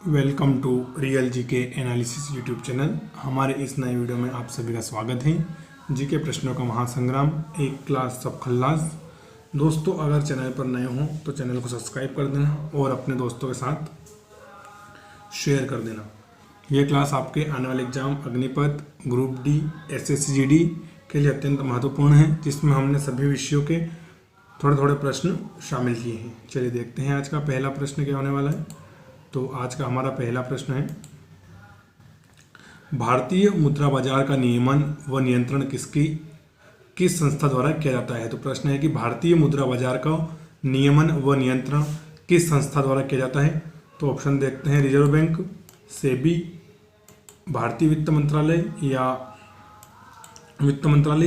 Welcome to real GK analysis YouTube channel. हमारे इस नए वीडियो में आप सभी का स्वागत है। जीके प्रश्नों का महासंग्राम, एक क्लास सब खल्लास। दोस्तों, अगर चैनल पर नए हों तो चैनल को सब्सक्राइब कर देना और अपने दोस्तों के साथ शेयर कर देना। यह क्लास आपके आने वाले exam Agnipath, group D, SSC GD के लिए अत्यंत महत्वपूर्ण है, जिसमें हमने सभी विषयों के थोड़े थोड़े प्रश्न शामिल किए हैं। चलिए देखते हैं आज का पहला प्रश्न क्या होने वाला है। तो आज का हमारा पहला प्रश्न है, भारतीय मुद्रा बाजार का नियमन व नियंत्रण किस संस्था द्वारा किया जाता है। तो प्रश्न है कि भारतीय मुद्रा बाजार का नियमन व नियंत्रण किस संस्था द्वारा किया जाता है। तो ऑप्शन देखते हैं, रिजर्व बैंक, सेबी, भारतीय वित्त मंत्रालय या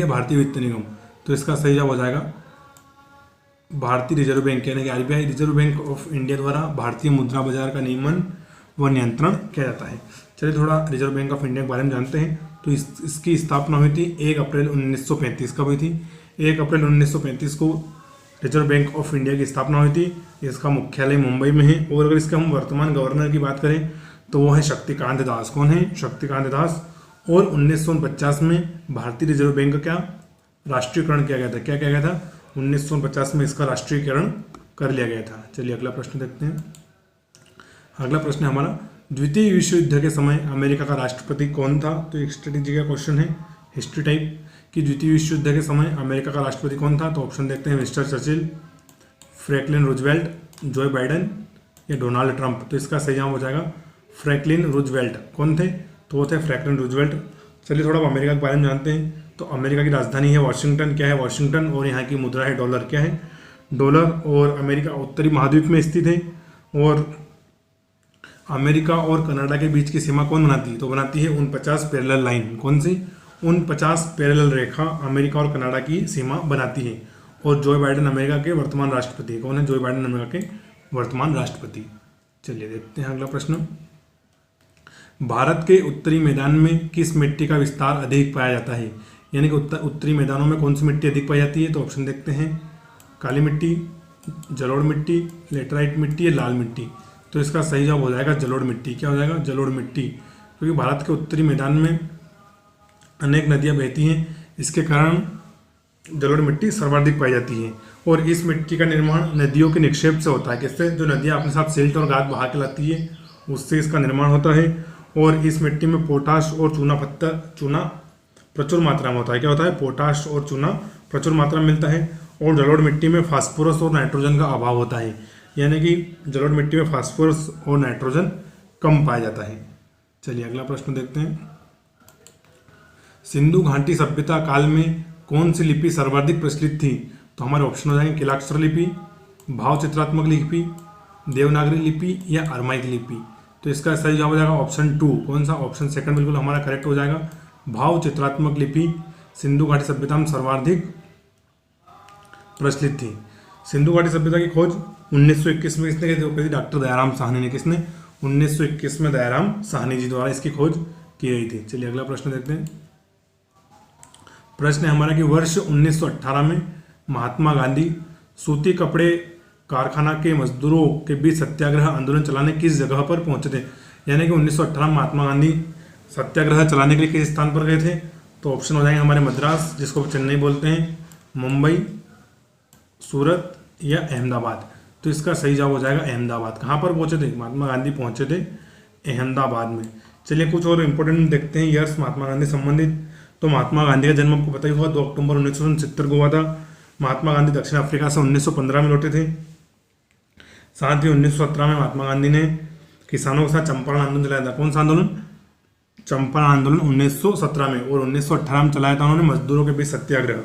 भारतीय वित्त निगम। तो इसका सही जवाब हो जाएगा भारतीय रिजर्व बैंक, यानी कि RBI, reserve bank of India द्वारा भारतीय मुद्रा बाजार का नियमन व नियंत्रण किया जाता है। चलिए थोड़ा रिजर्व बैंक ऑफ इंडिया के बारे में जानते हैं। तो इसकी स्थापना हुई थी 1 अप्रैल 1935 कब हुई थी। 1 अप्रैल 1935 को रिजर्व बैंक ऑफ इंडिया की स्थापना हुई थी। इसका मुख्यालय मुंबई में है। और अगर इसके हम वर्तमान गवर्नर की बात करें तो वो है शक्तिकांत दास। कौन है? शक्तिकांत दास। और 1949 में भारतीय रिजर्व बैंक का क्या राष्ट्रीयकरण किया गया था। क्या किया गया था? 1950 में इसका राष्ट्रीयकरण कर लिया गया था। चलिए अगला प्रश्न देखते हैं। अगला प्रश्न है हमारा, द्वितीय विश्व युद्ध के समय अमेरिका का राष्ट्रपति कौन था। तो एक स्ट्रेटेजी का क्वेश्चन है, हिस्ट्री टाइप, कि द्वितीय विश्व युद्ध के समय अमेरिका का राष्ट्रपति कौन था। तो ऑप्शन देखते हैं, mister Churchill, Franklin Roosevelt, Joe Biden या डोनाल्ड ट्रंप। तो इसका सही जवाब हो जाएगा फ्रैंकलिन रूजवेल्ट। कौन थे? तो वो थे फ्रैंकलिन रूजवेल्ट। चलिए थोड़ा अमेरिका के बारे में जानते हैं। तो अमेरिका की राजधानी है वाशिंगटन। क्या है? वाशिंगटन। और यहाँ की मुद्रा है डॉलर। क्या है? डॉलर। और अमेरिका उत्तरी महाद्वीप में स्थित है। और अमेरिका और कनाडा के बीच की सीमा कौन बनाती है? तो बनाती है 49 पैरेलल लाइन। कौन सी? 49 पैरेलल रेखा अमेरिका और कनाडा की सीमा बनाती है। और जो बाइडेन अमेरिका के वर्तमान राष्ट्रपति। कौन है? जो बाइडेन अमेरिका के वर्तमान राष्ट्रपति। चलिए देखते हैं अगला प्रश्न, भारत के उत्तरी मैदान में किस मिट्टी का विस्तार अधिक पाया जाता है। यानी कि उत्तरी मैदानों में कौन सी मिट्टी अधिक पाई जाती है। तो ऑप्शन देखते हैं, काली मिट्टी, जलोढ़ मिट्टी, लेटराइट मिट्टी या लाल मिट्टी। तो इसका सही जवाब हो जाएगा जलोढ़ मिट्टी। क्या हो जाएगा? जलोढ़ मिट्टी। क्योंकि भारत के उत्तरी मैदान में अनेक नदियां बहती हैं, इसके कारण जलोढ़ मिट्टी सर्वाधिक पाई जाती है। और इस मिट्टी का निर्माण नदियों के निक्षेप से होता है। किससे? जो नदियाँ अपने साथ सिल्ट और गाद बहा के लाती है, उससे इसका निर्माण होता है। और इस मिट्टी में पोटाश और चूना प्रचुर मात्रा में होता है। क्या होता है? पोटाश और चूना प्रचुर मात्रा में मिलता है। और जलोढ़ मिट्टी में फास्फोरस और नाइट्रोजन का अभाव होता है। यानी कि जलोढ़ मिट्टी में फास्फोरस और नाइट्रोजन कम पाया जाता है। चलिए अगला प्रश्न देखते हैं, सिंधु घाटी सभ्यता काल में कौन सी लिपि सर्वाधिक प्रचलित थी। तो हमारे ऑप्शन हो जाएंगे, किलाक्षर लिपि, भाव चित्रात्मक लिपि, देवनागरी लिपि या अरमाइक लिपि। तो इसका सही जवाब हो जाएगा ऑप्शन 2। कौन सा? ऑप्शन सेकंड बिल्कुल हमारा करेक्ट हो जाएगा। भाव चित्रात्मक लिपि सिंधु घाटी सभ्यता में सर्वाधिक प्रचलित थी। सिंधु घाटी सभ्यता की खोज 1921 में किसने की थी? डॉक्टर दयाराम साहनी ने। किसने? 1921 में दयाराम साहनी जी द्वारा इसकी खोज की गई थी। चलिए अगला प्रश्न देखते हैं। प्रश्न है हमारा कि वर्ष 1918 में महात्मा गांधी सूती कपड़े कारखाना के मजदूरों के बीच सत्याग्रह आंदोलन चलाने किस जगह पर पहुंचे थे। यानी कि 1918 में महात्मा गांधी सत्याग्रह चलाने के लिए किस स्थान पर गए थे। तो ऑप्शन हो जाएंगे हमारे मद्रास, जिसको चेन्नई बोलते हैं, मुंबई, सूरत या अहमदाबाद। तो इसका सही जवाब हो जाएगा अहमदाबाद। कहाँ पर पहुंचे थे? महात्मा गांधी पहुंचे थे अहमदाबाद में। चलिए कुछ और इंपॉर्टेंट देखते हैं यस महात्मा गांधी संबंधित। तो महात्मा गांधी का जन्म आपको पता ही होगा 2 अक्टूबर 1969 को हुआ था। महात्मा गांधी दक्षिण अफ्रीका से 1915 में लौटे थे। साथ ही 1917 में महात्मा गांधी ने किसानों के साथ चंपारण आंदोलन चलाया था। कौन सा आंदोलन? चंपारण आंदोलन 1917 में। और 1918 में चलाया था उन्होंने मजदूरों के बीच सत्याग्रह।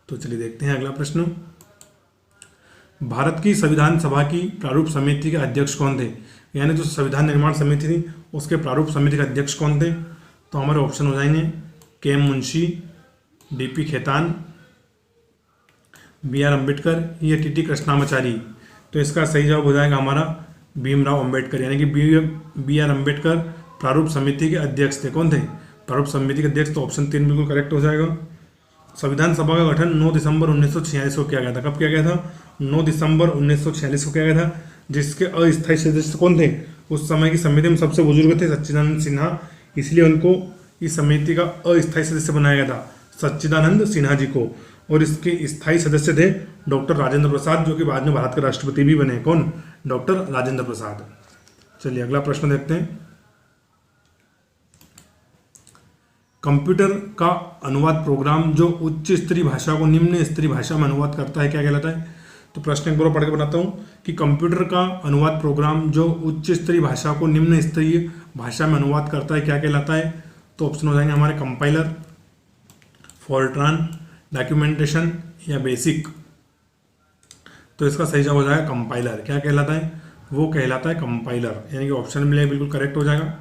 तो चलिए देखते हैं अगला प्रश्न, भारत की संविधान सभा की प्रारूप समिति के अध्यक्ष कौन थे। यानी जो संविधान निर्माण समिति थी उसके प्रारूप समिति के अध्यक्ष कौन थे। तो हमारे ऑप्शन हो जाएंगे, KM Munshi, DP Khetan, BR Ambedkar या TT कृष्णामाचारी। तो इसका सही जवाब हो जाएगा हमारा भीमराव अम्बेडकर। यानी कि BR अम्बेडकर प्रारूप समिति के अध्यक्ष थे। कौन थे? प्रारूप समिति के अध्यक्ष। तो ऑप्शन 3 बिल्कुल करेक्ट हो जाएगा। संविधान सभा का गठन 9 दिसंबर 1946 को किया गया था। कब किया गया था? 9 दिसंबर 1946 को किया गया था। जिसके अस्थायी सदस्य कौन थे? उस समय की समिति में सबसे बुजुर्ग थे सच्चिदानंद सिन्हा, इसलिए उनको इस समिति का अस्थायी सदस्य बनाया गया था, सच्चिदानंद सिन्हा जी को। और इसके स्थायी सदस्य थे डॉक्टर राजेंद्र प्रसाद, जो कि बाद में भारत के राष्ट्रपति भी बने। कौन? डॉक्टर राजेंद्र प्रसाद। चलिए अगला प्रश्न देखते हैं। कंप्यूटर का अनुवाद प्रोग्राम जो उच्च स्तरीय भाषा को निम्न स्तरीय भाषा में अनुवाद करता है क्या कहलाता है? तो प्रश्न एक बार पढ़ के बताता हूँ कि कंप्यूटर का अनुवाद प्रोग्राम जो उच्च स्तरीय भाषा को निम्न स्तरीय भाषा में अनुवाद करता है क्या कहलाता है? तो ऑप्शन हो जाएंगे हमारे कंपाइलर, फोर्ट्रान, डॉक्यूमेंटेशन या बेसिक। तो इसका सही जवाब हो जाएगा कंपाइलर। क्या कहलाता है? वो कहलाता है कंपाइलर, यानी कि ऑप्शन मिलेगा बिल्कुल करेक्ट हो जाएगा।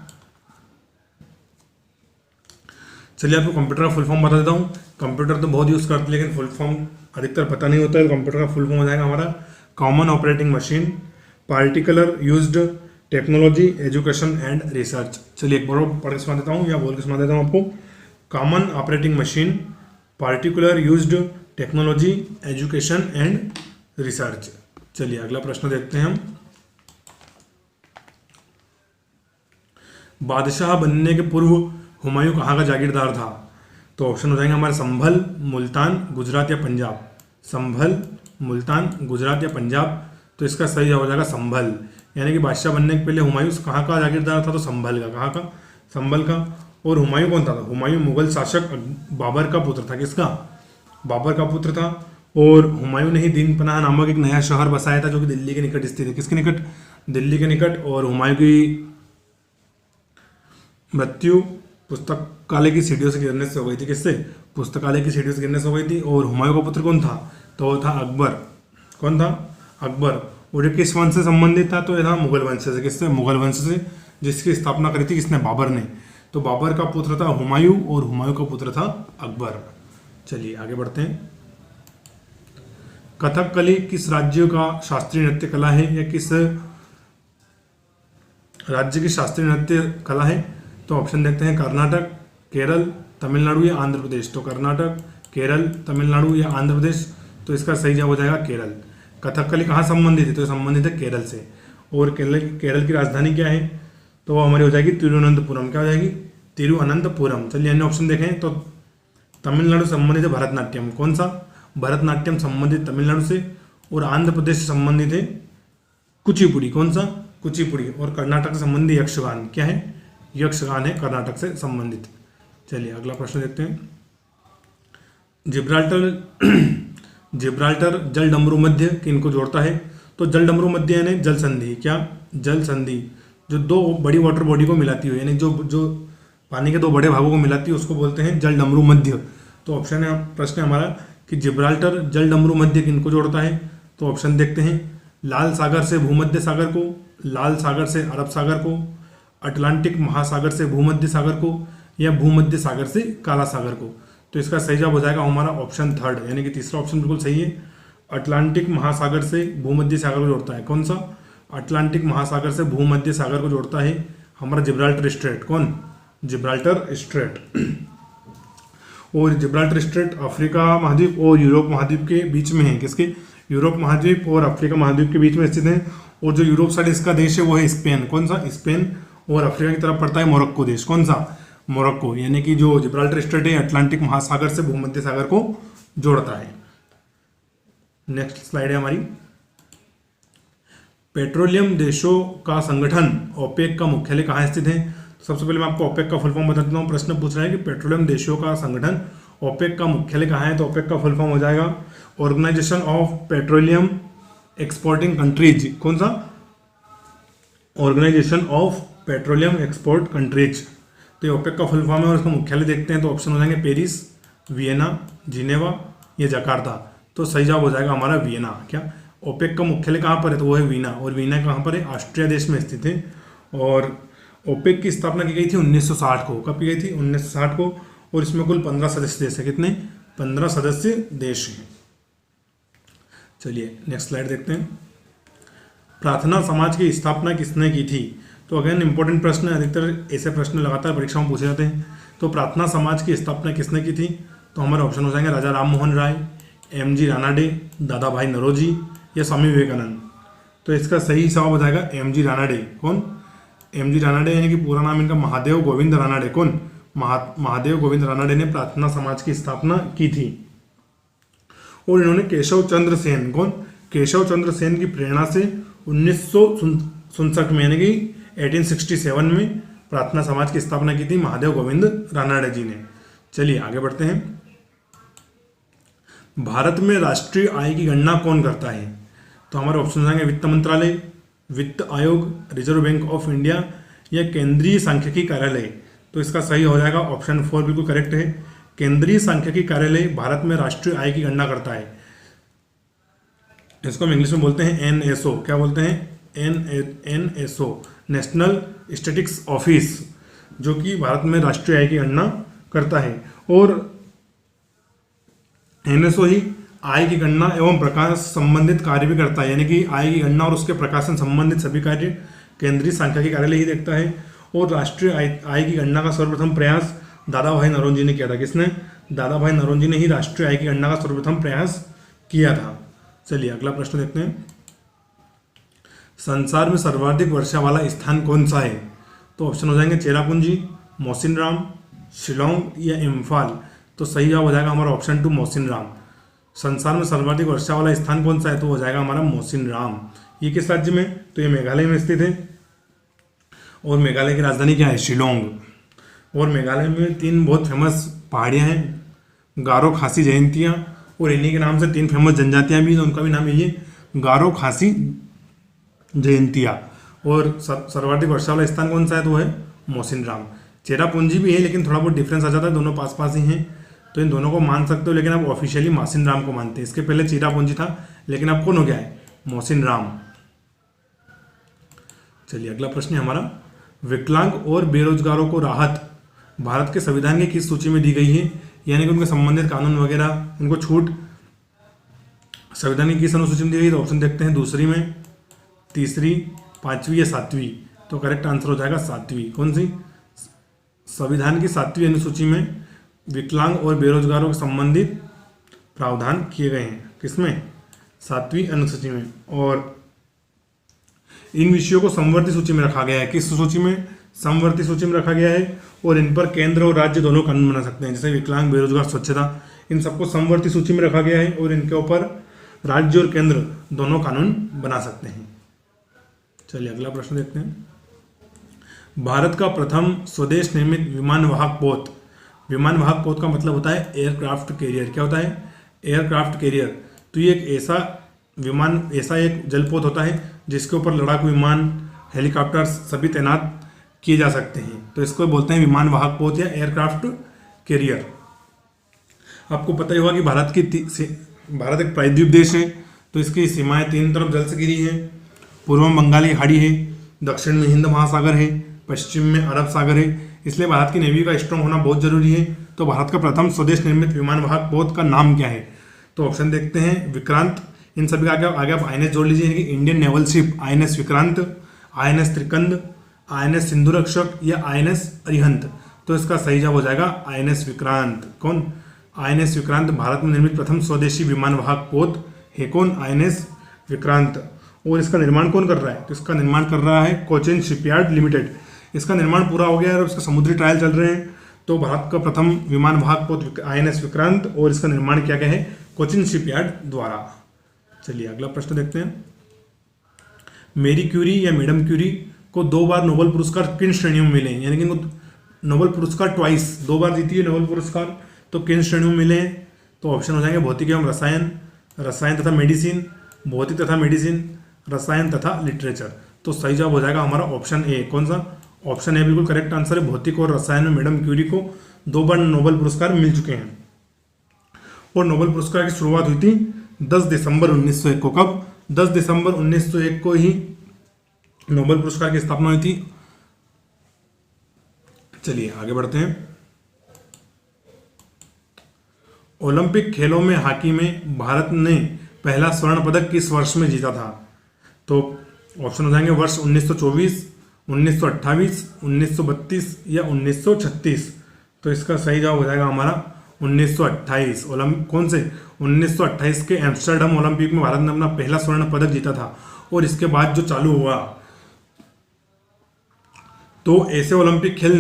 चलिए आपको कंप्यूटर का फुल फॉर्म बता देता हूँ। कंप्यूटर तो बहुत यूज़ करते हैं लेकिन फुल फॉर्म अधिकतर पता नहीं होता है। कंप्यूटर का फुल फॉर्म हो जाएगा हमारा common operating machine, particular used technology, education and research. चलिए एक बार पढ़ के सुना देता हूँ या बोल के सुना देता हूँ आपको। Common operating machine, particular used technology, education and research. चलिए अगला प्रश्न देखते हैं हम। बादशाह बनने के पूर्व हुमायूं कहाँ का जागीरदार था? तो ऑप्शन हो जाएंगे हमारे संभल, मुल्तान, गुजरात या पंजाब। संभल, मुल्तान, गुजरात या पंजाब। तो इसका सही जवाब हो जाएगा संभल, यानी कि बादशाह बनने के पहले हुमायूं कहाँ का जागीरदार था? तो संभल का। कहाँ का? संभल का। और हुमायूं कौन था? हुमायूं मुगल शासक बाबर का पुत्र था। किसका? बाबर का पुत्र था। और हुमायूं ने ही दीन पनाह नामक एक नया शहर बसाया था जो कि दिल्ली के निकट स्थित है। किसके निकट? दिल्ली के निकट। और हुमायूं की मृत्यु पुस्तकालय की सीढ़ियों से गिरने से हो गई थी। किससे? पुस्तकालय की सीढ़ियों से गिरने से हो गई थी। और हुमायूं का पुत्र कौन था? तो वो था अकबर। कौन था? अकबर। और ये किस वंश से संबंधित था? तो ये था मुगल वंश से। किससे? मुगल वंश से, जिसकी स्थापना करी थी किसने? बाबर ने। तो बाबर का पुत्र था हुमायूं और हुमायूं का पुत्र था अकबर। चलिए आगे बढ़ते हैं। कथकली किस राज्य का शास्त्रीय नृत्य कला है या किस राज्य की शास्त्रीय नृत्य कला है? तो ऑप्शन देखते हैं कर्नाटक, केरल, तमिलनाडु या आंध्र प्रदेश। तो कर्नाटक, केरल, तमिलनाडु या आंध्र प्रदेश। तो इसका सही जवाब हो जाएगा केरल। कथकली कहाँ संबंधित है? तो संबंधित है केरल से। और केरल की राजधानी क्या है? तो वो हमारी हो जाएगी तिरुवनंतपुरम। क्या हो जाएगी? तिरुवनंतपुरम। चलिए अन्य ऑप्शन देखें तो तमिलनाडु संबंधित है भरतनाट्यम। कौन सा? भरतनाट्यम संबंधित तमिलनाडु से। और आंध्र प्रदेश से संबंधित है कुचिपुड़ी। कौन सा? कुचिपुड़ी। और कर्नाटक से संबंधित यक्षगान। क्या है? यक्षगान है कर्नाटक से संबंधित। चलिए अगला प्रश्न देखते हैं। जिब्राल्टर जल डमरू मध्य किनको जोड़ता है? तो जल डमरू मध्य यानी जल संधि। क्या? जल संधि जो दो बड़ी वाटर बॉडी को मिलाती है, यानी जो पानी के दो बड़े भागों को मिलाती है उसको बोलते हैं जल डमरू मध्य। तो ऑप्शन है, प्रश्न है हमारा कि जिब्राल्टर जल डमरू मध्य किनको जोड़ता है? तो ऑप्शन देखते हैं। लाल सागर से भूमध्य सागर को, लाल सागर से अरब सागर को, अटलांटिक महासागर से भूमध्य सागर को, या भूमध्य सागर से काला सागर को। तो इसका सही जवाब हो जाएगा हमारा ऑप्शन थर्ड, यानी कि तीसरा ऑप्शन बिल्कुल सही है। अटलांटिक महासागर से भूमध्य सागर को जोड़ता है। कौन सा? अटलांटिक महासागर से भूमध्य सागर को जोड़ता है हमारा जिब्राल्टर स्ट्रेट। कौन? Gibraltar straight. और जिब्राल्टर स्ट्रेट अफ्रीका महाद्वीप और यूरोप महाद्वीप के बीच में है। किसके? यूरोप महाद्वीप और अफ्रीका महाद्वीप के बीच में स्थित है। और जो यूरोप साइड इसका देश है वो है स्पेन। कौन सा? स्पेन। और अफ्रीका की तरफ पड़ता है मोरक्को देश। कौन सा? मोरक्को। यानी कि जो जिब्राल्टर स्ट्रेट है अटलांटिक महासागर से भूमध्य सागर को जोड़ता है। नेक्स्ट स्लाइड है हमारी। पेट्रोलियम देशों का संगठन ओपेक का मुख्यालय कहाँ स्थित है? सबसे पहले मैं आपको ओपेक का फुल फॉर्म बता देता हूँ। प्रश्न पूछ रहा है कि पेट्रोलियम देशों का संगठन ओपेक का मुख्यालय कहाँ है? तो ओपेक का फुल फॉर्म हो जाएगा organisation of petroleum exporting countries. कौन सा? Organisation of petroleum export countries. तो ये ओपेक का फुल फॉर्म है और इसका मुख्यालय देखते हैं तो ऑप्शन हो जाएंगे पेरिस, वियना, जिनेवा या जकार्ता। तो सही जवाब हो जाएगा हमारा वियना। क्या? ओपेक का मुख्यालय कहाँ पर है? तो वो है वीना। और वीना कहाँ पर है? ऑस्ट्रिया देश में स्थित है। और ओपेक की स्थापना की गई थी 1960 को। कब की गई थी? 1960 को। और इसमें कुल 15 सदस्य देश है। कितने? 15 सदस्य देश हैं। चलिए नेक्स्ट स्लाइड देखते हैं। प्रार्थना समाज की स्थापना किसने की थी? तो अगेन इंपॉर्टेंट प्रश्न है, अधिकतर ऐसे प्रश्न लगातार परीक्षाओं में पूछे जाते हैं। तो प्रार्थना समाज की स्थापना किसने की थी? तो हमारे ऑप्शन हो जाएंगे राजा राम मोहन राय, एम जी रानाडे, दादा भाई नौरोजी या स्वामी विवेकानंद। तो इसका सही जवाब हो जाएगा एम जी रानाडे। कौन? एम जी रानाडे, यानी कि पूरा नाम इनका महादेव गोविंद रानाडे। कौन? महादेव गोविंद रानाडे ने प्रार्थना समाज की स्थापना की थी। और इन्होंने केशव चंद्र सेन, कौन? केशव चंद्र सेन की प्रेरणा से 1967 में, यानी कि 1867 में प्रार्थना समाज की स्थापना की थी महादेव गोविंद रानाडे जी ने। चलिए आगे बढ़ते हैं। भारत में राष्ट्रीय आय की गणना कौन करता है? तो हमारे ऑप्शन हो जाएंगे वित्त मंत्रालय, वित्त आयोग, रिजर्व बैंक ऑफ इंडिया या केंद्रीय सांख्यिकी कार्यालय। तो इसका सही हो जाएगा ऑप्शन 4 बिल्कुल करेक्ट है। केंद्रीय सांख्यिकी कार्यालय भारत में राष्ट्रीय आय की गणना करता है। इसको हम इंग्लिश में बोलते हैं एनएसओ। क्या बोलते हैं? एनएसओ, नेशनल स्टैटिस्टिक्स ऑफिस, जो कि भारत में राष्ट्रीय आय की गणना करता है। और एनएसओ ही आय की गणना एवं प्रकाशन संबंधित कार्य भी करता है, यानी कि आय की गणना और उसके प्रकाशन संबंधित सभी कार्य केंद्रीय सांख्यिकी कार्यालय ही देखता है। और राष्ट्रीय आय की गणना का सर्वप्रथम प्रयास दादा भाई नौरोजी ने किया था। किसने? दादा भाई नौरोजी ने ही राष्ट्रीय आय की गणना का सर्वप्रथम प्रयास किया था। चलिए अगला प्रश्न देखते हैं। संसार में सर्वाधिक वर्षा वाला स्थान कौन सा है? तो ऑप्शन हो जाएंगे चेरापूंजी, मौसिनराम, शिलोंग या इम्फाल। तो सही जवाब हो जाएगा हमारा ऑप्शन 2 मौसिनराम। संसार में सर्वाधिक वर्षा वाला स्थान कौन सा है? तो हो जाएगा हमारा मौसिनराम। ये किस राज्य में? तो ये मेघालय में स्थित है। और मेघालय की राजधानी क्या है? शिलोंग। और मेघालय में 3 बहुत फेमस पहाड़ियाँ हैं, गारो, खासी, जयंतिया। और इन्हीं के नाम से 3 फेमस जनजातियाँ भी हैं, उनका भी नाम यही है, गारो, खासी, जयंतिया। और सर्वाधिक वर्षा वाला स्थान कौन सा है? तो वो है मौसिनराम। चेरापूंजी भी है, लेकिन थोड़ा बहुत डिफरेंस आ जाता है, दोनों पास पास ही हैं, तो इन दोनों को मान सकते हो, लेकिन आप ऑफिशियली मौसिनराम को मानते हैं। इसके पहले चेरापूंजी था, लेकिन अब कौन हो गया है? मौसिनराम। चलिए अगला प्रश्न है हमारा, विकलांग और बेरोजगारों को राहत भारत के संविधान की किस सूची में दी गई है? यानी कि उनके संबंधित कानून वगैरह, उनको छूट संविधान की किस अनुसूची में दी गई? तो ऑप्शन देखते हैं, दूसरी में, तीसरी, 5वीं या 7वीं। तो करेक्ट आंसर हो जाएगा 7वीं। कौन सी? संविधान की 7वीं अनुसूची में विकलांग और बेरोजगारों के संबंधित प्रावधान किए गए हैं। किसमें? 7वीं अनुसूची में। और इन विषयों को समवर्ती सूची में रखा गया है। किस सूची में? समवर्ती सूची में रखा गया है। और इन पर केंद्र और राज्य दोनों कानून बना सकते हैं, जैसे विकलांग, बेरोजगार, स्वच्छता, इन सबको समवर्ती सूची में रखा गया है और इनके ऊपर राज्य और केंद्र दोनों कानून बना सकते हैं। चलिए अगला प्रश्न देखते हैं। भारत का प्रथम स्वदेश निर्मित विमान वाहक पोत। विमान वाहक पोत का मतलब होता है एयरक्राफ्ट कैरियर। क्या होता है? Aircraft carrier. तो ये एक ऐसा एक जलपोत होता है जिसके ऊपर लड़ाकू विमान, हेलीकॉप्टर सभी तैनात किए जा सकते हैं। तो इसको बोलते हैं विमान वाहक पोत या एयरक्राफ्ट कैरियर। आपको पता ही होगा कि भारत एक प्रायद्वीप देश है, तो इसकी सीमाएं 3 तरफ जल से घिरी है। पूर्व में बंगाल की खाड़ी है, दक्षिण में हिंद महासागर है, पश्चिम में अरब सागर है। इसलिए भारत की नेवी का स्ट्रांग होना बहुत जरूरी है। तो भारत का प्रथम स्वदेश निर्मित विमान वाहक पोत का नाम क्या है? तो ऑप्शन देखते हैं, विक्रांत। इन सभी का आगे आप आईएनएस जोड़ लीजिए, यानी कि Indian naval ship, INS Vikrant, INS Trikand, INS Sindhu Rakshak या आईएनएस अरिहंत। तो इसका सही जवाब हो जाएगा आईएनएस विक्रांत। कौन? आईएनएस विक्रांत भारत में निर्मित प्रथम स्वदेशी विमान वाहक पोत है। कौन? आईएनएस विक्रांत। और इसका निर्माण कौन कर रहा है? तो इसका निर्माण कर रहा है कोचिन शिपयार्ड लिमिटेड। इसका निर्माण पूरा हो गया है और इसका समुद्री ट्रायल चल रहे हैं। तो भारत का प्रथम विमान वाहक पोत आईएनएस विक्रांत, और इसका निर्माण किया गया है कोचिन शिपयार्ड द्वारा। चलिए अगला प्रश्न देखते हैं। मेरी क्यूरी या मैडम क्यूरी को 2 बार नोबेल पुरस्कार किन श्रेणियों में मिले हैं? यानी कि इनको नोबेल पुरस्कार ट्वाइस, 2 बार जीती है नोबेल पुरस्कार, तो किन श्रेणियों में मिले हैं? तो ऑप्शन हो जाएंगे भौतिक एवं रसायन, रसायन तथा मेडिसिन, भौतिक तथा मेडिसिन, रसायन तथा लिटरेचर। तो सही जवाब हो जाएगा हमारा ऑप्शन ए। कौन सा? ऑप्शन ए बिल्कुल करेक्ट आंसर है। भौतिक और रसायन में मैडम क्यूरी को 2 बार नोबेल पुरस्कार मिल चुके हैं। और नोबेल पुरस्कार की शुरुआत हुई थी 10 दिसंबर 1901 को। कब? 10 दिसंबर 1901 को ही नोबेल पुरस्कार की स्थापना हुई थी। चलिए आगे बढ़ते हैं। ओलंपिक खेलों में हॉकी में भारत ने पहला स्वर्ण पदक किस वर्ष में जीता था? तो ऑप्शन हो जाएंगे वर्ष 1924, 1928, 1932 या 1936। तो इसका सही जवाब हो जाएगा हमारा 1928। कौन से? 1928 के एम्स्टर्डम ओलंपिक में भारत ने अपना पहला स्वर्ण पदक जीता था। और इसके बाद जो चालू हुआ, तो ऐसे ओलंपिक खेल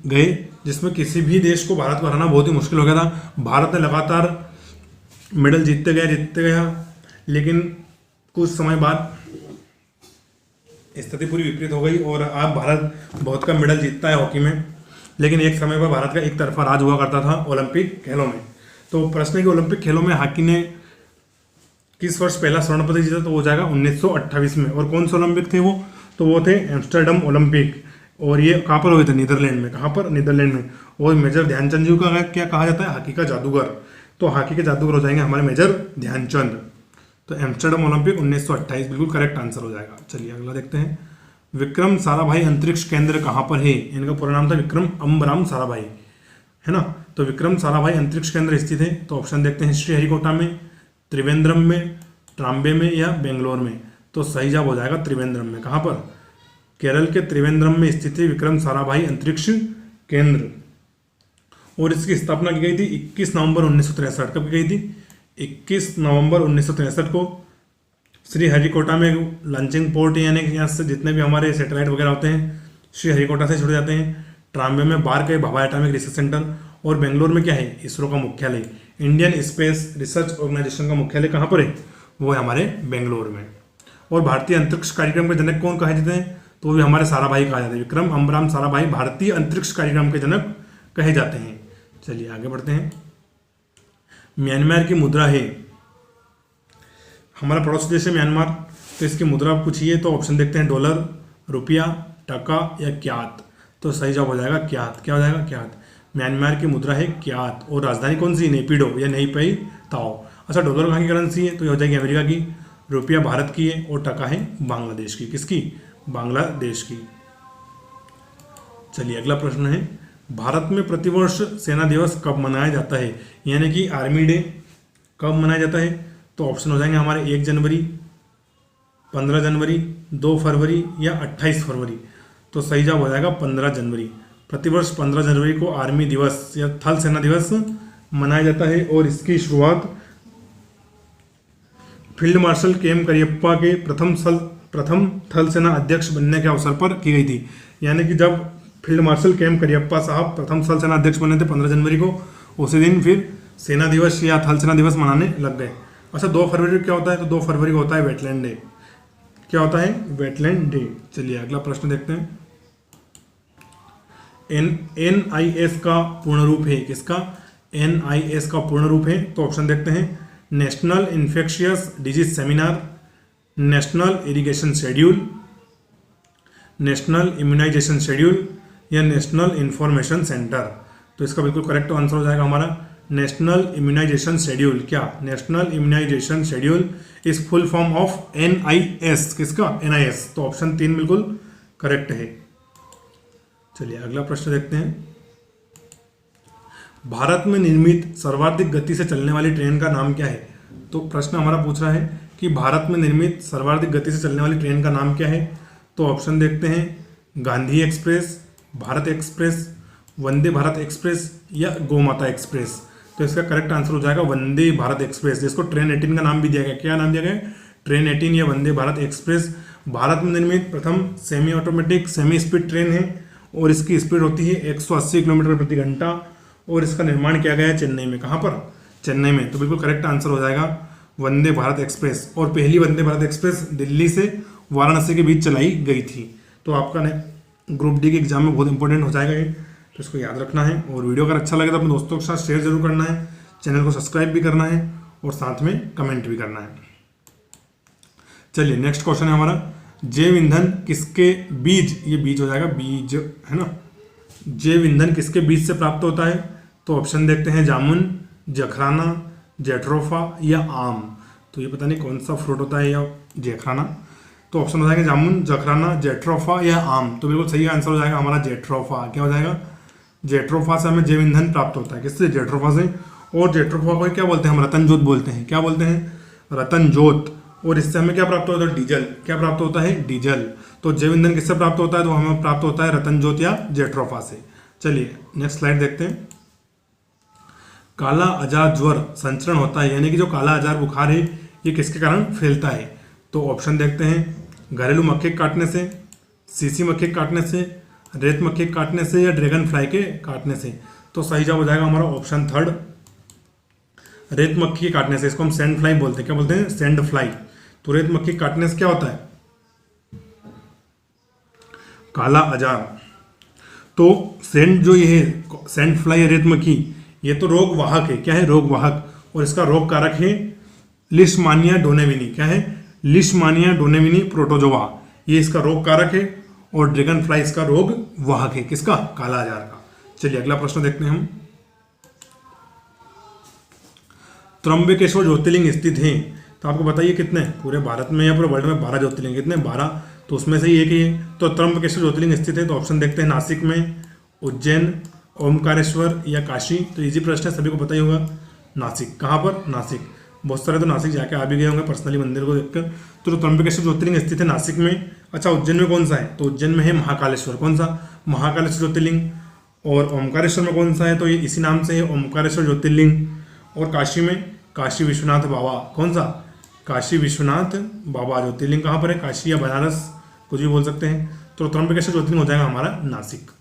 गए जिसमें किसी भी देश को भारत को हराना बहुत ही मुश्किल हो गया था। भारत ने लगातार मेडल जीतते गया, लेकिन कुछ समय बाद स्थिति पूरी विपरीत हो गई और अब भारत बहुत कम मेडल जीतता है हॉकी में। लेकिन एक समय पर भारत का एक तरफा राज हुआ करता था ओलंपिक खेलों में। तो प्रश्न है कि ओलंपिक खेलों में हॉकी ने किस वर्ष पहला स्वर्ण पदक जीता, तो हो जाएगा 1928 में। और कौन से ओलंपिक थे वो, तो वो थे एम्स्टर्डम ओलंपिक, और ये कहाँ पर हुए थे, नीदरलैंड में। कहाँ पर, नीदरलैंड में। और मेजर ध्यानचंद जी का क्या कहा जाता है, हॉकी का जादूगर। तो हॉकी के जादूगर हो जाएंगे हमारे मेजर ध्यानचंद। तो एम्स्टर्डम ओलंपिक 1928 बिल्कुल करेक्ट आंसर हो जाएगा। चलिए अगला देखते हैं। विक्रम साराभाई अंतरिक्ष केंद्र कहाँ पर है, इनका पूरा नाम था विक्रम अम्बराम साराभाई, है ना। तो विक्रम साराभाई अंतरिक्ष केंद्र स्थित है, तो ऑप्शन देखते हैं श्रीहरिकोटा में, त्रिवेंद्रम में, ट्राम्बे में या बेंगलोर में। तो सही जवाब हो जाएगा त्रिवेंद्रम में। कहाँ पर, केरल के त्रिवेंद्रम में स्थित है विक्रम साराभाई अंतरिक्ष केंद्र। और इसकी स्थापना की गई थी 21 नवंबर 1963। कब की गई थी, 21 नवंबर 1963 को। श्रीहरिकोटा में लॉन्चिंग पोर्ट, यानी कि यहाँ से जितने भी हमारे सैटेलाइट वगैरह होते हैं श्रीहरिकोटा से छोड़े जाते हैं। ट्राम्बे में बारके भाभा एटॉमिक रिसर्च सेंटर, और बेंगलोर में क्या है, इसरो का मुख्यालय। इंडियन स्पेस रिसर्च ऑर्गेनाइजेशन का मुख्यालय कहाँ पर है, वो है हमारे बेंगलोर में। और भारतीय अंतरिक्ष कार्यक्रम के जनक कौन कहे जाते हैं, तो भी हमारे साराभाई कहा जाता है। विक्रम अम्बराम साराभाई भारतीय अंतरिक्ष कार्यक्रम के जनक कहे जाते हैं। चलिए आगे बढ़ते हैं। म्यांमार की मुद्रा है, हमारा पड़ोसी देश है म्यांमार, तो इसकी मुद्रा पूछिए, तो ऑप्शन देखते हैं डॉलर, रुपया, टका या क्यात। तो सही जवाब हो जाएगा क्यात। क्या हो जाएगा, क्यात। म्यांमार की मुद्रा है क्यात, और राजधानी कौन सी, नेपिडो या नई ताओ। अच्छा, डॉलर कहाँ की करेंसी है, तो ये हो जाएगी अमेरिका की, रुपया भारत की है, और टका है बांग्लादेश की। किसकी, बांग्लादेश की। चलिए अगला प्रश्न है, भारत में प्रतिवर्ष सेना दिवस कब मनाया जाता है, यानी कि आर्मी डे कब मनाया जाता है। तो ऑप्शन हो जाएंगे हमारे 1 जनवरी, 15 जनवरी, 2 फरवरी या 28 फरवरी। तो सही जवाब हो जाएगा 15 जनवरी। प्रतिवर्ष 15 जनवरी को आर्मी दिवस या थल सेना दिवस मनाया जाता है, और इसकी शुरुआत फील्ड मार्शल के.एम. करियप्पा के प्रथम थल सेना अध्यक्ष बनने के अवसर पर की गई थी। यानी कि जब फील्ड मार्शल के.एम. करियप्पा साहब प्रथम थल सेना अध्यक्ष बने थे 15 जनवरी को, उसी दिन फिर सेना दिवस या थल सेना दिवस मनाने लग गए। अच्छा, 2 फरवरी को क्या होता है, तो 2 फरवरी को होता है वेटलैंड डे। क्या होता है, वेटलैंड डे। चलिए अगला प्रश्न देखते हैं। NIS का पूर्ण रूप है, किसका, NIS का पूर्ण रूप है। तो ऑप्शन देखते हैं, national infectious disease seminar, national irrigation schedule, national immunisation schedule या नेशनल इंफॉर्मेशन सेंटर। तो इसका बिल्कुल करेक्ट आंसर हो जाएगा हमारा नेशनल इम्यूनाइजेशन शेड्यूल। क्या, national immunisation schedule is full form of NIS। किसका, NIS। तो ऑप्शन 3 बिल्कुल करेक्ट है। चलिए अगला प्रश्न देखते हैं। भारत में निर्मित सर्वाधिक गति से चलने वाली ट्रेन का नाम क्या है। तो प्रश्न हमारा पूछ रहा है कि भारत में निर्मित सर्वाधिक गति से चलने वाली ट्रेन का नाम क्या है। तो ऑप्शन देखते हैं, Gandhi express, Bharat express, Vande Bharat express या गोमाता एक्सप्रेस। तो इसका करेक्ट आंसर हो जाएगा वंदे भारत एक्सप्रेस, जिसको ट्रेन 18 का नाम भी दिया गया। क्या नाम दिया गया, ट्रेन 18 या वंदे भारत एक्सप्रेस। भारत में निर्मित प्रथम semi automatic semi speed train है, और इसकी स्पीड होती है 180 किलोमीटर प्रति घंटा, और इसका निर्माण किया गया है चेन्नई में। कहाँ पर, चेन्नई में। तो बिल्कुल करेक्ट आंसर हो जाएगा वंदे भारत एक्सप्रेस। और पहली वंदे भारत एक्सप्रेस दिल्ली से वाराणसी के बीच चलाई गई थी। तो आपका ग्रुप डी के एग्जाम में बहुत इंपॉर्टेंट हो जाएगा ये, तो इसको याद रखना है। और वीडियो अगर अच्छा लगे तो अपने दोस्तों के साथ शेयर जरूर करना है, चैनल को सब्सक्राइब भी करना है, और साथ में कमेंट भी करना है। चलिए नेक्स्ट क्वेश्चन है हमारा, जैव ईंधन किसके बीज, ये बीज हो जाएगा बीज, है ना। जैव ईंधन किसके बीज से प्राप्त होता है। तो ऑप्शन देखते हैं, जामुन, जखराना, जेट्रोफा या आम। तो ये पता नहीं कौन सा फ्रूट होता है या जेखराना। तो ऑप्शन हो जाएगा जामुन, जखराना, जेट्रोफा या आम। तो बिल्कुल सही आंसर हो जाएगा हमारा जेट्रोफा। क्या हो जाएगा, जेट्रोफा से हमें जैव ईंधन प्राप्त होता है। किससे, जेट्रोफा से। और जेट्रोफा को क्या बोलते हैं हम, रतन जोत बोलते हैं। क्या बोलते हैं, रतन जोत। और इससे हमें क्या प्राप्त होता है, डीजल। क्या प्राप्त होता है, डीजल। तो जैव ईंधन किससे प्राप्त होता है, तो हमें प्राप्त होता है रतन जोत या जेट्रोफा से। चलिए नेक्स्ट स्लाइड देखते हैं। काला अजार ज्वर संचरण होता है, यानी कि जो काला अजार बुखार है ये किसके कारण फैलता है। तो ऑप्शन देखते हैं, घरेलू मक्खी के काटने से, सीसी मक्खी के काटने से, रेत मक्खी के काटने से, या ड्रैगन फ्लाई के काटने से। तो सही जवाब हो जाएगा हमारा ऑप्शन थर्ड, रेत मक्खी के काटने से। इसको हम सैंड फ्लाई बोलते हैं। क्या बोलते हैं? Sand fly. तो रेत मक्खी के काटने से क्या होता है? काला अजार। तो सैंड जो ये है, सैंड फ्लाई या रेत मक्खी, ये तो रोग वाहक है। क्या है? रोग वाहक। और इसका रोग कारक है लिशमानिया डोनेविनी। क्या है? लिशमानिया डोनेविनी प्रोटोजोआ, ये इसका रोग कारक है। और ड्रैगन फ्लाई इसका रोग वाहक है। किसका? काला अजार का। चलिए अगला प्रश्न देखते हैं हम। त्र्यंबकेश्वर ज्योतिर्लिंग स्थित है, तो आपको बताइए कितने पूरे भारत में या पूरे वर्ल्ड में? 12 ज्योतिर्लिंग। कितने? 12। तो उसमें से ही एक ही है। तो त्र्यंबकेश्वर ज्योतिर्लिंग स्थित है, तो ऑप्शन देखते हैं, नासिक में, उज्जैन, ओमकारेश्वर या काशी। तो इजी प्रश्न है, सभी को पता ही होगा। नासिक। कहाँ पर? नासिक। बहुत सारे तो नासिक जाके आ भी गए होंगे पर्सनली मंदिर को देखकर। तो त्र्यंबकेश्वर ज्योतिर्लिंग स्थित है नासिक में। अच्छा, उज्जैन में कौन सा है? तो उज्जैन में है महाकालेश्वर। कौन सा? महाकालेश्वर ज्योतिर्लिंग। और ओमकारेश्वर में कौन सा है? तो ये इसी नाम से है, ओमकारेश्वर ज्योतिर्लिंग। और काशी में काशी विश्वनाथ बाबा। कौन सा? काशी विश्वनाथ बाबा ज्योतिर्लिंग। कहाँ पर है? काशी या बनारस, कुछ भी बोल सकते हैं। तो त्र्यंबकेश्वर ज्योतिर्लिंग हो जाएगा हमारा नासिक।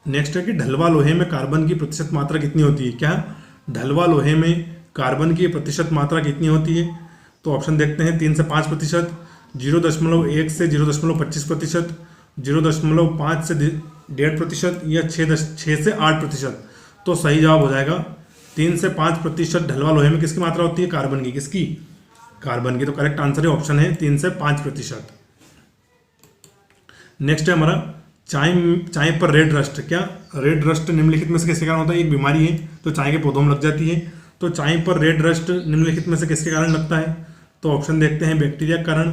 नेक्स्ट है कि ढलवा लोहे में कार्बन की प्रतिशत मात्रा कितनी होती है? क्या? ढलवा लोहे में कार्बन की प्रतिशत मात्रा कितनी होती है? तो ऑप्शन देखते हैं, 3 से 5%, 0.1 से 0.25%, 0.5 से 1.5%, या 6 से 8%। तो सही जवाब हो जाएगा 3 से 5% ढलवा लोहे में किसकी मात्रा होती है? कार्बन की। किसकी? कार्बन की। तो करेक्ट आंसर है ऑप्शन है 3 से 5%। नेक्स्ट है हमारा चाय पर रेड रस्ट। क्या? रेड रस्ट निम्नलिखित में से किसके कारण होता है? एक बीमारी है, तो चाय के पौधों में लग जाती है। तो चाय पर रेड रस्ट निम्नलिखित में से किसके कारण लगता है? तो ऑप्शन देखते हैं, बैक्टीरिया के कारण,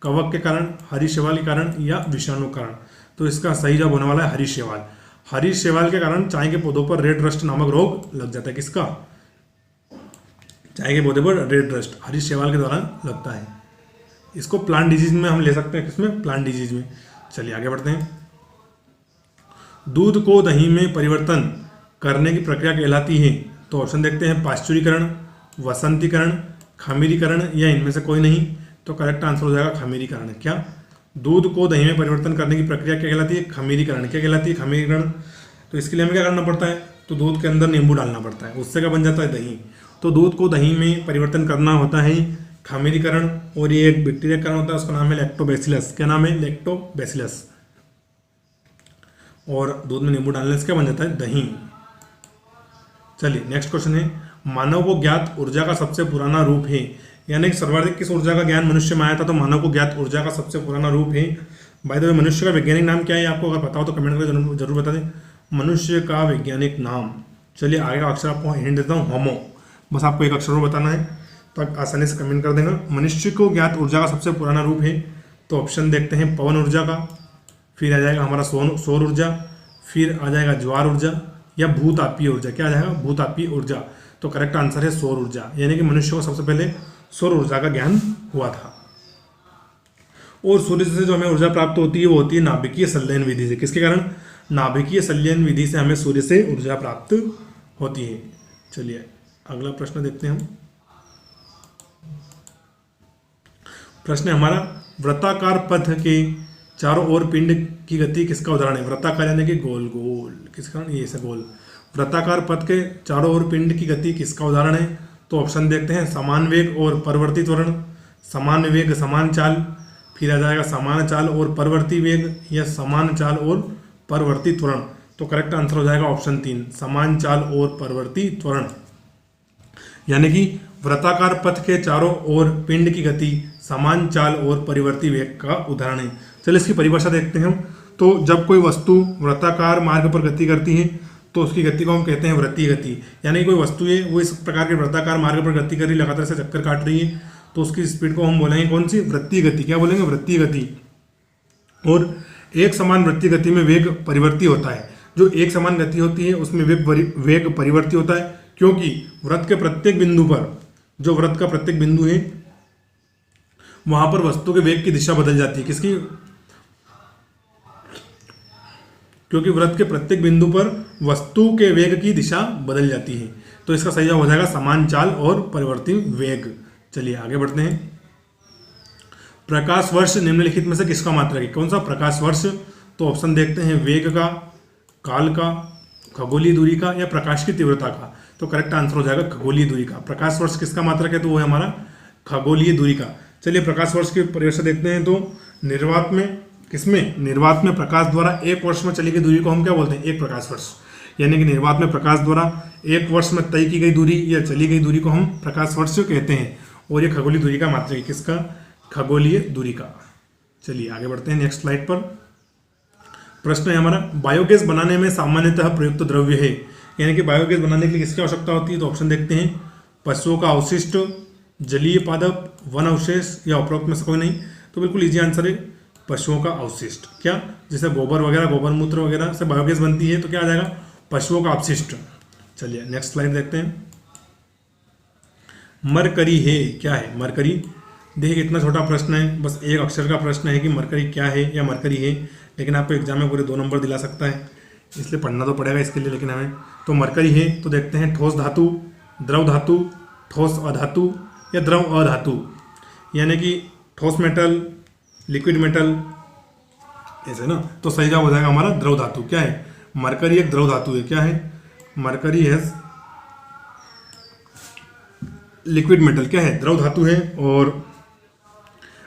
कवक के कारण, हरी शैवाल के कारण, या विषाणु के कारण। तो इसका सही जवाब होने वाला है हरी शैवाल। हरी शैवाल के कारण चाय के पौधों पर रेड रस्ट नामक रोग लग जाता है। किसका? चाय के पौधे पर रेड रस्ट हरी शैवाल के द्वारा लगता है। इसको प्लांट डिजीज में हम ले सकते हैं। किसमें? प्लांट डिजीज में। चलिए आगे बढ़ते हैं। दूध को दही में परिवर्तन करने की प्रक्रिया कहलाती है। तो ऑप्शन देखते हैं, पाश्चुरीकरण, वसंतीकरण, खमीरीकरण, या इनमें से कोई नहीं। तो करेक्ट आंसर हो जाएगा खमीरीकरण। क्या? दूध को दही में परिवर्तन करने की प्रक्रिया क्या कहलाती है? खमीरीकरण। क्या कहलाती है? खमीरीकरण। तो इसके लिए हमें क्या करना पड़ता है? तो दूध के अंदर नींबू डालना पड़ता है, उससे क्या बन जाता है? दही। तो दूध को दही में परिवर्तन करना होता है खमीरीकरण। और ये एक बैक्टीरिया कारण होता है, उसका नाम है लैक्टोबैसिलस। क्या नाम है? लैक्टोबैसिलस। और दूध में नींबू डालने से क्या बन जाता है? दही। चलिए नेक्स्ट क्वेश्चन है, मानव को ज्ञात ऊर्जा का सबसे पुराना रूप है। यानी कि सर्वाधिक किस ऊर्जा का ज्ञान मनुष्य में आया था? तो मानव को ज्ञात ऊर्जा का सबसे पुराना रूप है। बाय द वे, मनुष्य का वैज्ञानिक नाम क्या है? आपको अगर पता हो तो कमेंट करके जरूर बता दें मनुष्य का वैज्ञानिक नाम। चलिए आगे का अक्षर आपको हिंट देता हूँ, होमो। बस आपको एक अक्षर और बताना है, तो आप आसानी से कमेंट कर देगा। मनुष्य को ज्ञात ऊर्जा का सबसे पुराना रूप है। तो ऑप्शन देखते हैं, पवन ऊर्जा का, फिर आ जाएगा हमारा सौर ऊर्जा, फिर आ जाएगा ज्वार ऊर्जा, या भूतापीय ऊर्जा। क्या आ जाएगा? भूतापीय ऊर्जा। तो करेक्ट आंसर है सौर ऊर्जा। यानी कि मनुष्य को सबसे पहले सौर ऊर्जा का ज्ञान हुआ था। और सूर्य से जो हमें ऊर्जा प्राप्त होती है वो होती है नाभिकीय संलयन विधि से। किसके कारण? नाभिकीय संलयन विधि से हमें सूर्य से ऊर्जा प्राप्त होती है। चलिए अगला प्रश्न देखते हैं हम। प्रश्न है हमारा, वृत्ताकार पथ के चारों ओर पिंड की गति किसका उदाहरण है? वृत्ताकार यानी कि गोल गोल, किसका? ये ऐसा गोल। वृत्ताकार पथ के चारों ओर पिंड की गति किसका उदाहरण है? तो ऑप्शन देखते हैं, समान वेग और परवर्ती त्वरण, समान वेग समान चाल, फिर आ जाएगा समान चाल और परवर्ती वेग, या समान चाल और परवर्ती त्वरण। तो करेक्ट आंसर हो जाएगा ऑप्शन 3, समान चाल और परवर्ती त्वरण। यानी कि वृत्ताकार पथ के चारों ओर पिंड की गति समान चाल और परिवर्ती वेग का उदाहरण है। चलिए इसकी परिभाषा देखते हैं हम। तो जब कोई वस्तु वृत्ताकार मार्ग पर गति करती है तो उसकी गति को हम कहते हैं वृत्तीय गति। यानी कोई वस्तु है वो इस प्रकार के वृत्ताकार मार्ग पर गति कर रही, लगातार से चक्कर काट रही है, तो उसकी स्पीड को हम बोलेंगे कौन सी? वृत्तीय गति। क्या बोलेंगे? वृत्तीय गति। और एक समान वृत्तीय गति में वेग परिवर्ती होता है। जो एक समान गति होती है उसमें वेग परिवर्ती होता है, क्योंकि वृत्त के प्रत्येक बिंदु पर, जो वृत्त का प्रत्येक बिंदु है वहां पर वस्तु के वेग की दिशा बदल जाती है। किसकी? क्योंकि वृत्त के प्रत्येक बिंदु पर वस्तु के वेग की दिशा बदल जाती है। तो इसका सही जवाब हो जाएगा समान चाल और परिवर्ती वेग। चलिए आगे बढ़ते हैं। प्रकाश वर्ष निम्नलिखित में से किसका मात्रक है? कौन सा प्रकाश वर्ष? तो ऑप्शन देखते हैं, वेग का, काल का, खगोलीय दूरी का या प्रकाश की तीव्रता का। तो करेक्ट आंसर हो जाएगा खगोलीय दूरी का। प्रकाश वर्ष किसका मात्रक है? तो वो है हमारा खगोलीय दूरी का। चलिए प्रकाश वर्ष की परिभाषा देखते हैं। तो निर्वात में, किसमें? निर्वात में प्रकाश द्वारा एक वर्ष में चली गई दूरी को हम क्या बोलते हैं? एक प्रकाश वर्ष। यानी कि निर्वात में प्रकाश द्वारा एक वर्ष में तय की गई दूरी या चली गई दूरी को हम प्रकाश वर्ष कहते हैं। और ये खगोलीय दूरी का मात्रक है। किसका? खगोलीय दूरी का। चलिए आगे बढ़ते हैं नेक्स्ट स्लाइड पर। प्रश्न है हमारा, बायोगैस बनाने में सामान्यतः प्रयुक्त द्रव्य है। यानी कि बायोगैस बनाने के लिए किसकी आवश्यकता होती है? तो ऑप्शन देखते हैं, पशुओं का अवशिष्ट, जलीय पादप, वन अवशेष या उपरोक्त में से कोई नहीं। तो बिल्कुल इजी आंसर है पशुओं का अवशिष्ट। क्या? जैसे गोबर वगैरह, गोबर मूत्र वगैरह से बायोगैस बनती है, तो क्या आ जाएगा? पशुओं का अपशिष्ट। चलिए नेक्स्ट स्लाइड देखते हैं। मरकरी है, क्या है मरकरी? देखिए इतना छोटा प्रश्न है, बस एक अक्षर का प्रश्न है कि मरकरी क्या है या मरकरी है, लेकिन आपको एग्जाम में पूरे 2 नंबर दिला सकता है, इसलिए पढ़ना तो पड़ेगा इसके लिए। लेकिन हमें तो मरकरी है, तो देखते हैं, ठोस धातु, द्रव धातु, ठोस अधातु या द्रव अधातु। यानी कि ठोस मेटल, लिक्विड मेटल, ऐसे ना। तो सही जवाब हो जाएगा हमारा द्रव धातु। क्या है? मरकरी एक द्रव धातु है। क्या है? मरकरी है लिक्विड मेटल। क्या है? द्रव धातु है। और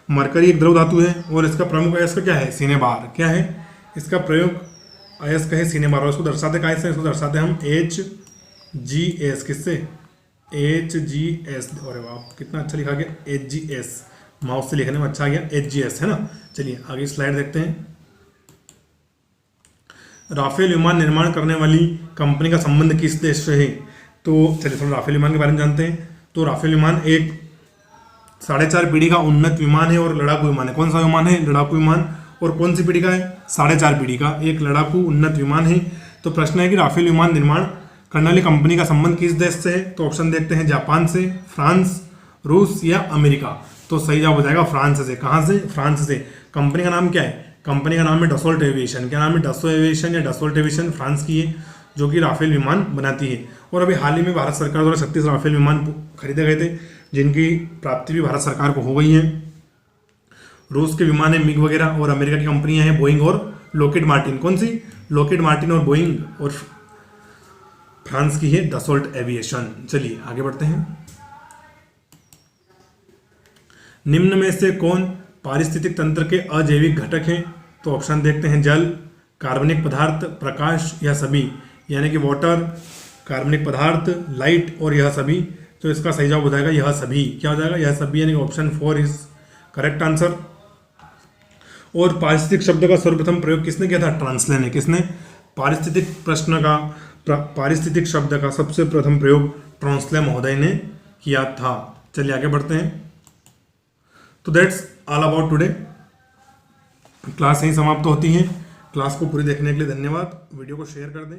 मरकरी एक द्रव धातु है और इसका प्रमुख अयस्क क्या है? सिनेबार। क्या है? इसका प्रयोग अयस्क है सिनेबार। और इसको दर्शाते कैसे? इसको दर्शाते हम HGS। किससे? HGS। अरे वाह कितना अच्छा लिखा गया, HGS। माउस से लिखने में अच्छा आ गया, HGS है ना। चलिए आगे स्लाइड देखते हैं। राफेल विमान निर्माण करने वाली कंपनी का संबंध किस देश से है? तो चलिए थोड़ा राफेल विमान के बारे में जानते हैं। तो राफेल विमान एक 4.5 पीढ़ी का उन्नत विमान है और लड़ाकू विमान है। कौन सा विमान है? लड़ाकू विमान। और कौन सी पीढ़ी का है? 4.5 पीढ़ी का एक लड़ाकू उन्नत विमान है। तो प्रश्न है कि राफेल विमान निर्माण करने वाली कंपनी का संबंध किस देश से है? तो ऑप्शन देखते हैं, जापान से, फ्रांस, रूस या अमेरिका। तो सही जवाब हो जाएगा फ्रांस से। कहाँ से? फ्रांस से। कंपनी का नाम क्या है? कंपनी का नाम है डसोल्ट एविएशन। क्या नाम है? डसो एविएशन या डसोल्ट एविएशन, फ्रांस की है, जो कि राफेल विमान बनाती है। और अभी हाल ही में भारत सरकार द्वारा 36 राफेल विमान खरीदे गए थे, जिनकी प्राप्ति भी भारत सरकार को हो गई है। रूस के विमान है मिग वगैरह, और अमेरिका की कंपनियां हैं बोइंग और लॉकहीड मार्टिन। कौन सी? लॉकहीड मार्टिन और बोइंग। और फ्रांस की है डसोल्ट एविएशन। चलिए आगे बढ़ते हैं। निम्न में से कौन पारिस्थितिक तंत्र के अजैविक घटक हैं? तो ऑप्शन देखते हैं, जल, कार्बनिक पदार्थ, प्रकाश या सभी। यानी कि वाटर, कार्बनिक पदार्थ, लाइट और यह सभी। तो इसका सही जवाब हो जाएगा यह सभी। क्या हो जाएगा? यह सभी। यानी कि ऑप्शन 4 इज करेक्ट आंसर। और पारिस्थितिक शब्द का सर्वप्रथम प्रयोग किसने किया था? ट्रांसले ने। किसने? पारिस्थितिक प्रश्न का, पारिस्थितिक शब्द का सबसे प्रथम प्रयोग ट्रांसले महोदय ने किया था। चलिए आगे बढ़ते हैं। तो that's all about today. Class यहीं समाप्त होती है। क्लास को पूरी देखने के लिए धन्यवाद। वीडियो को शेयर कर दें।